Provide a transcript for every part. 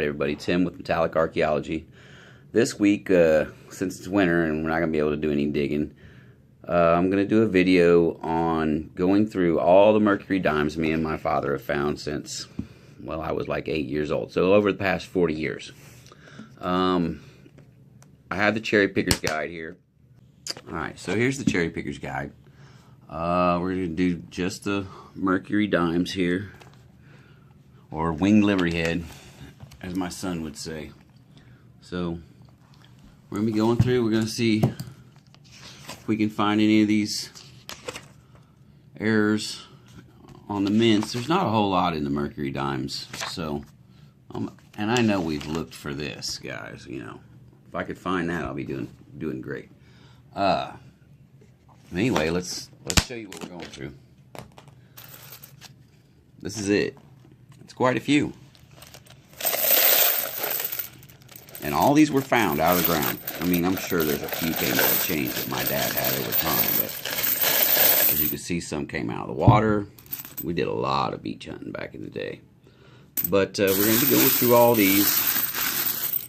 Alright everybody, Tim with Metallic Archaeology. This week, since it's winter and we're not going to be able to do any digging, I'm going to do a video on going through all the Mercury dimes me and my father have found since, well, I was like 8 years old. So over the past 40 years. I have the Cherry Picker's Guide here. Alright, so here's the Cherry Picker's Guide. We're going to do just the Mercury dimes here, or winged livery head, as my son would say. So we're going to be going through, we're going to see if we can find any of these errors on the mints. There's not a whole lot in the Mercury dimes, so and I know we've looked for this, guys. You know, if I could find that, I'll be doing great. Anyway, let's show you what we're going through. This is it. It's quite a few. And all these were found out of the ground. I mean, I'm sure there's a few came out of change that my dad had over time, but as you can see, some came out of the water. We did a lot of beach hunting back in the day. But we're going to be going through all these,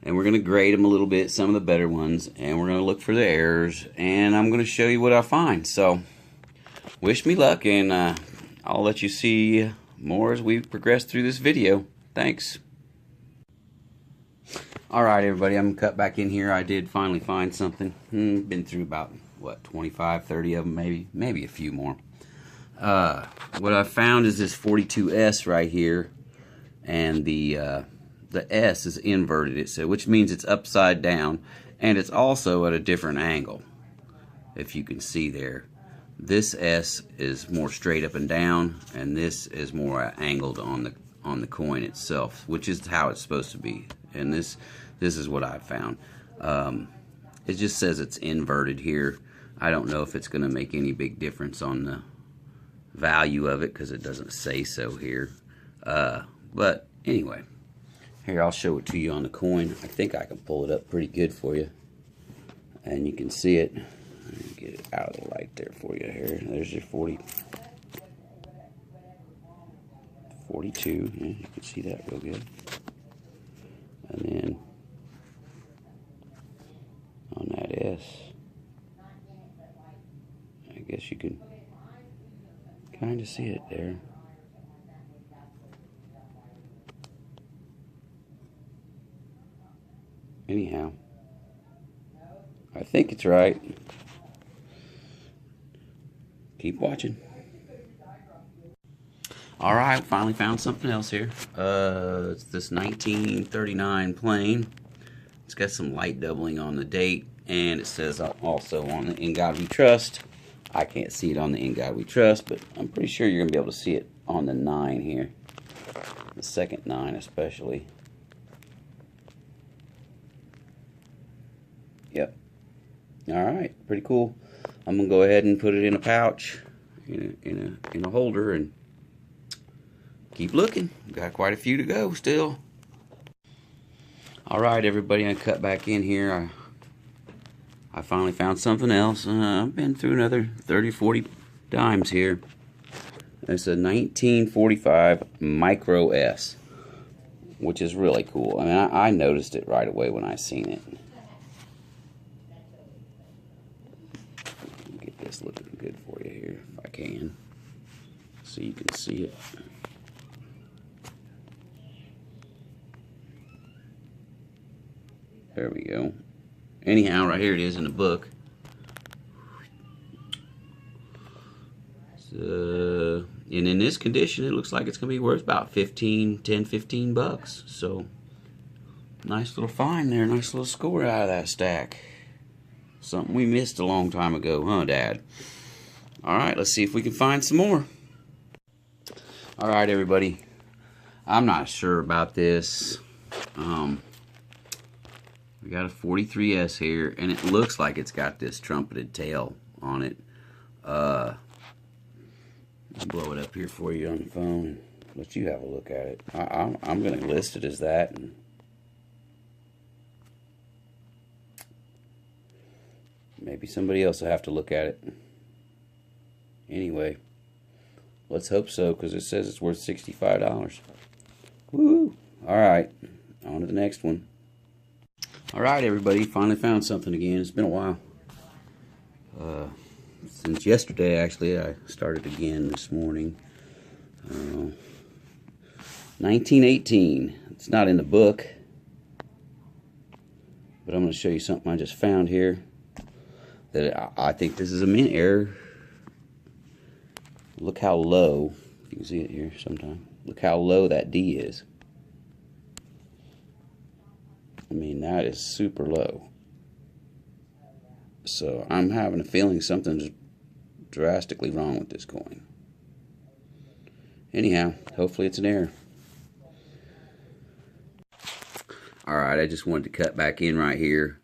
and we're going to grade them a little bit, some of the better ones, and we're going to look for the errors, and I'm going to show you what I find. So, wish me luck, and I'll let you see more as we progress through this video. Thanks. Alright everybody, I'm going to cut back in here. I did finally find something. Been through about, what, 25, 30 of them, maybe a few more. What I found is this 42S right here, and the S is inverted, which means it's upside down, and it's also at a different angle, if you can see there. This S is more straight up and down, and this is more angled on the coin itself, which is how it's supposed to be. And this is what I found. It just says it's inverted here. I don't know if it's going to make any big difference on the value of it, because it doesn't say so here. But anyway, here, I'll show it to you on the coin. I think I can pull it up pretty good for you, and you can see it. Let me get it out of the light there for you. Here, there's your 42. Yeah, you can see that real good. And then on that S, I guess you can kind of see it there. Anyhow, I think it's right. Keep watching. Alright, finally found something else here. It's this 1939 plane. It's got some light doubling on the date, and it says also on the In God We Trust. I can't see it on the In God We Trust, but I'm pretty sure you're going to be able to see it on the 9 here. The second 9 especially. Yep. Alright, pretty cool. I'm going to go ahead and put it in a pouch, in a holder, and keep looking. Got quite a few to go still. Alright everybody, I cut back in here. I finally found something else. I've been through another 30, 40 dimes here. It's a 1945 Micro S, which is really cool. I mean, I noticed it right away when I seen it. Get this looking good for you here, if I can, so you can see it. There we go. Anyhow, right here it is in the book. So, and in this condition, it looks like it's going to be worth about 10, 15 bucks. So, nice little find there. Nice little score out of that stack. Something we missed a long time ago, huh, Dad? Alright, let's see if we can find some more. Alright, everybody. I'm not sure about this. We got a 43S here, and it looks like it's got this trumpeted tail on it. I'll blow it up here for you on the phone and let you have a look at it. I'm going to list it as that. And maybe somebody else will have to look at it. Anyway, let's hope so, because it says it's worth $65. Woo! Alright, on to the next one. Alright, everybody, finally found something again. It's been a while. Since yesterday, actually, I started again this morning. 1918. It's not in the book, but I'm going to show you something I just found here that I think this is a mint error. Look how low, if you can see it here sometime, look how low that D is. I mean, that is super low. So I'm having a feeling something's drastically wrong with this coin. Anyhow, hopefully it's an error. Alright, I just wanted to cut back in right here.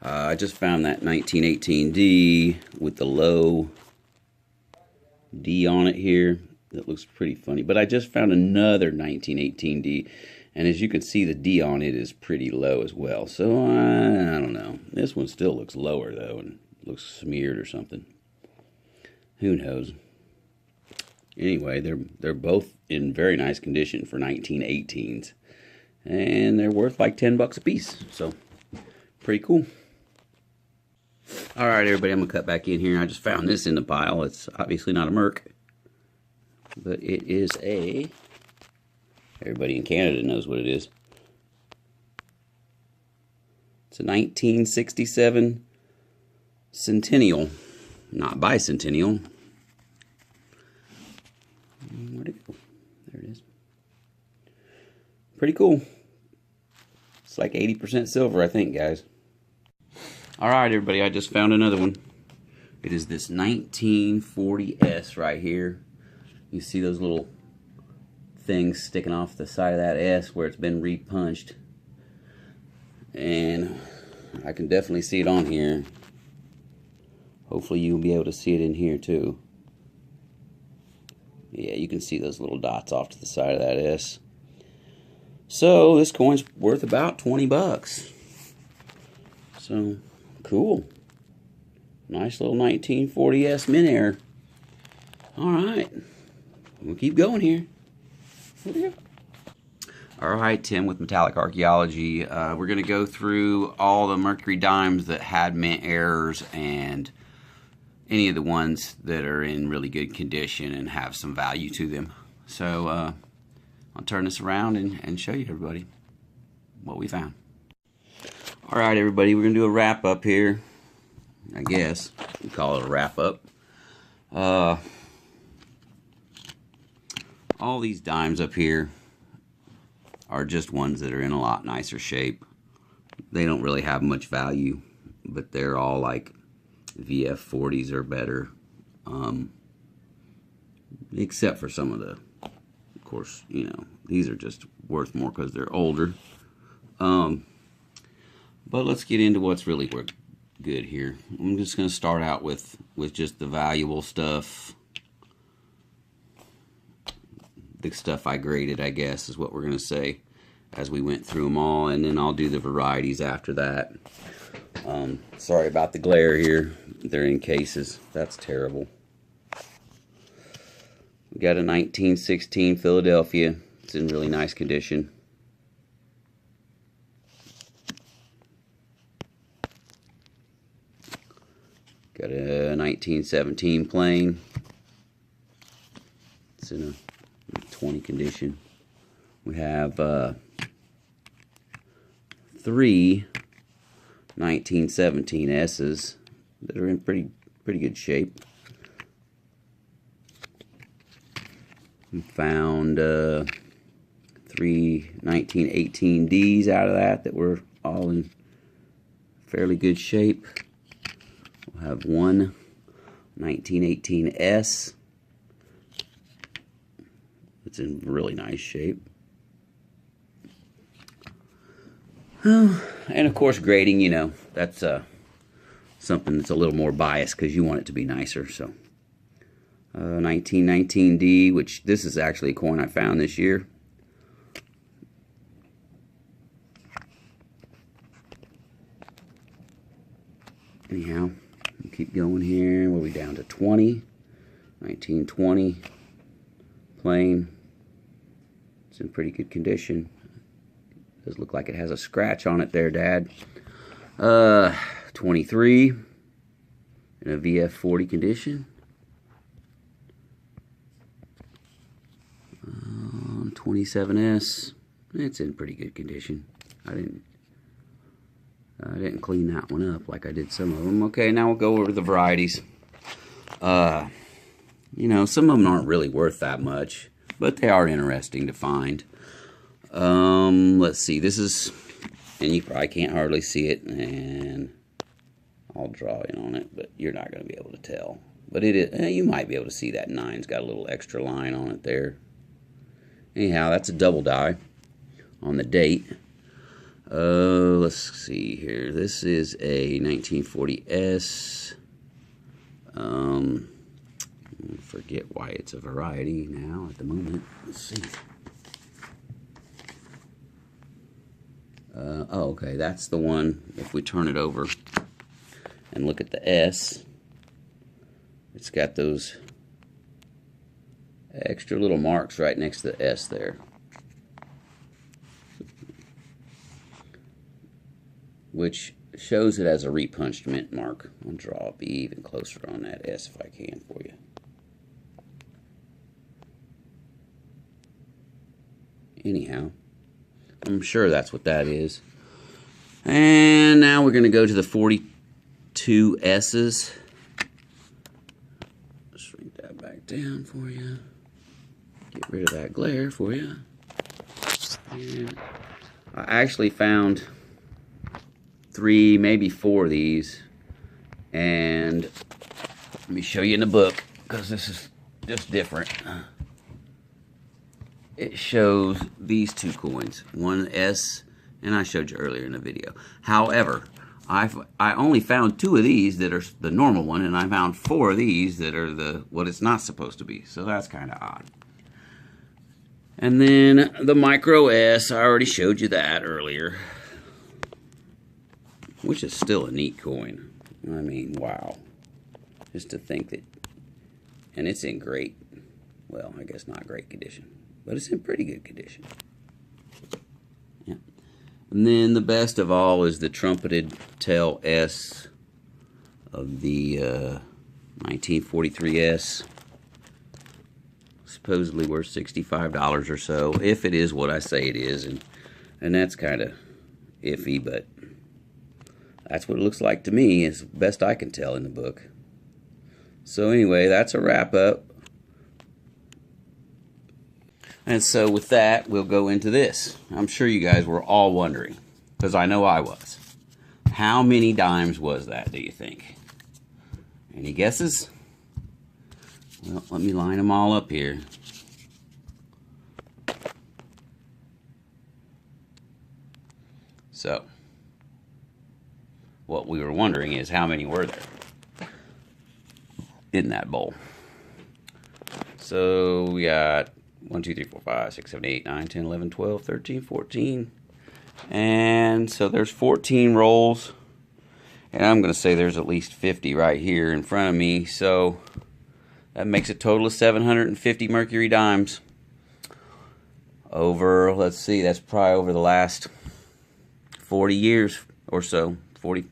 I just found that 1918D with the low D on it here. That looks pretty funny. But I just found another 1918D. And as you can see, the D on it is pretty low as well. So, I don't know. This one still looks lower, though, and looks smeared or something. Who knows? Anyway, they're both in very nice condition for 1918s. And they're worth like 10 bucks a piece. So, pretty cool. Alright, everybody, I'm going to cut back in here. I just found this in the pile. It's obviously not a Merc. But it is a... Everybody in Canada knows what it is. It's a 1967 Centennial. Not bicentennial. Where'd it go? There it is. Pretty cool. It's like 80% silver, I think, guys. Alright, everybody, I just found another one. It is this 1940S right here. You see those little things sticking off the side of that S where it's been repunched, and I can definitely see it on here. Hopefully you'll be able to see it in here too. Yeah, you can see those little dots off to the side of that S. So this coin's worth about 20 bucks. So cool. Nice little 1940S mint error. Alright, we'll keep going here. Alright, Tim with Metallic Archaeology. We're going to go through all the Mercury dimes that had mint errors and any of the ones that are in really good condition and have some value to them. So I'll turn this around and show you everybody what we found. Alright, everybody, we're going to do a wrap up here. I guess we call it a wrap up. All these dimes up here are just ones that are in a lot nicer shape. They don't really have much value, but they're all like VF40s or better. Except for some of the, of course, you know, these are just worth more because they're older. But let's get into what's really good here. I'm just going to start out with just the valuable stuff. The stuff I graded, I guess, is what we're going to say as we went through them all, and then I'll do the varieties after that. Sorry about the glare here. They're in cases. That's terrible. We got a 1916 Philadelphia. It's in really nice condition. Got a 1917 plain. It's in a 20 condition. We have 3 1917 S's that are in pretty good shape. We found 3 1918 D's out of that were all in fairly good shape. We'll have 1 1918 S. It's in really nice shape. And of course, grading, you know, that's something that's a little more biased because you want it to be nicer. So 1919D, which this is actually a coin I found this year. Anyhow, we'll keep going here. We'll be down to 20. 1920 plain. It's in pretty good condition. Does look like it has a scratch on it there, Dad. 23 in a VF40 condition. 27S. It's in pretty good condition. I didn't clean that one up like I did some of them. Okay, now we'll go over the varieties. You know, some of them aren't really worth that much, but they are interesting to find. Let's see. This is, and you probably can't hardly see it, and I'll draw in on it, but you're not going to be able to tell. But it is, you might be able to see that 9's got a little extra line on it there. Anyhow, that's a double die on the date. Let's see here. This is a 1940S. I forget why it's a variety now at the moment. Let's see. Oh, okay, that's the one. If we turn it over and look at the S, it's got those extra little marks right next to the S there. Which shows it as a repunched mint mark. I'll draw be even closer on that S if I can for you. Anyhow, I'm sure that's what that is. And now we're going to go to the 42 S's. Shrink that back down for you. Get rid of that glare for you. And I actually found 3, maybe 4 of these, and let me show you in the book, because this is just different. It shows these 2 coins, one S, and I showed you earlier in the video. However, I only found 2 of these that are the normal one, and I found 4 of these that are the what it's not supposed to be, so that's kind of odd. And then the micro S, I already showed you that earlier, which is still a neat coin. I mean, wow. Just to think that, and it's in great, well, I guess not great condition, but it's in pretty good condition. Yeah. And then the best of all is the trumpeted tail S of the 1943S. Supposedly worth $65 or so, if it is what I say it is, and that's kind of iffy, but that's what it looks like to me, as best I can tell in the book. So anyway, that's a wrap up. And so with that, we'll go into this. I'm sure you guys were all wondering, because I know I was. How many dimes was that, do you think? Any guesses? Well, let me line them all up here. So, what we were wondering is how many were there in that bowl. So we got 1, 2, 3, 4, 5, 6, 7, 8, 9, 10, 11, 12, 13, 14. And so there's 14 rolls. And I'm going to say there's at least 50 right here in front of me. So that makes a total of 750 Mercury dimes. Over, let's see, that's probably over the last 40 years or so. 40,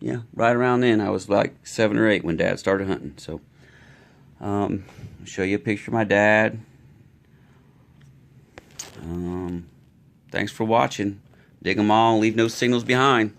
yeah, right around then. I was like 7 or 8 when Dad started hunting. So I'll show you a picture of my dad. Thanks for watching. Dig them all, leave no signals behind.